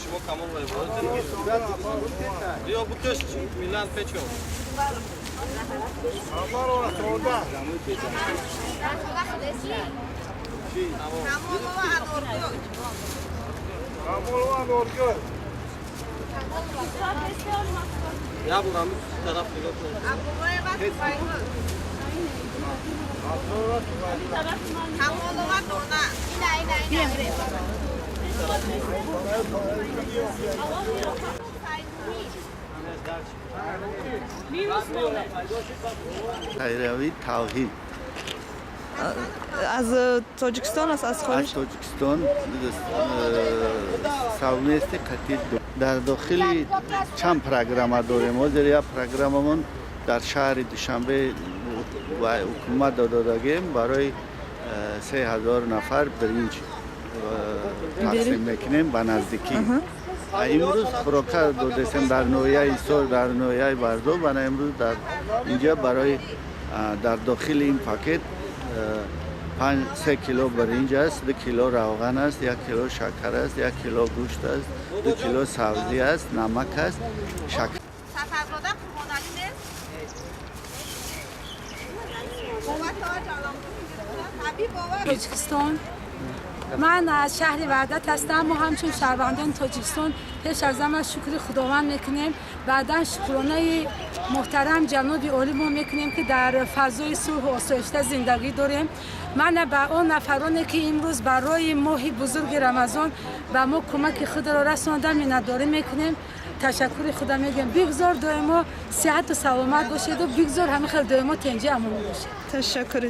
شما کامل باید یا بکش میلان پیچو یا برام طرف نگاه خیراوی توحید از تاجیکستان است از خارج؟ از تاجیکستان ساونیست قطعی در داخل چند پروگرام داریم. ما در یک پروگراممون در شهر دوشنبه و حکومت دادگیم برای 3000 نفر برنج تقسیم میکنیم به نزدیکی. امروز خوراک دادیم در نویه ایسار در نویه بردو. بنا امروز در اینجا برای در داخل این پاکت 3 کیلو برنج است، 2 کیلو روغن است، 1 کیلو شکر است، 1 کیلو گوشت است، 2 کیلو سبزی است، نمک است، شکر. تاجیکستان من از شهر وحدت هستم. ما همچون شهروندان تاجیکستان پیش از همه شکر خداوند میکنیم. بعدا شکرانه محترم جناب عالی ما میکنیم که در فضای صلح و آسایشته زندگی داریم. من به اون نفرانی که امروز برای ماه بزرگ رمضان به ما کمک خود را رساندن مینداری میکنیم تشکر خدا میگم. بگذار دائما صحت و سلامت باشید و بگذار همه خیلی دائما تنجی امون باشید. تشکر.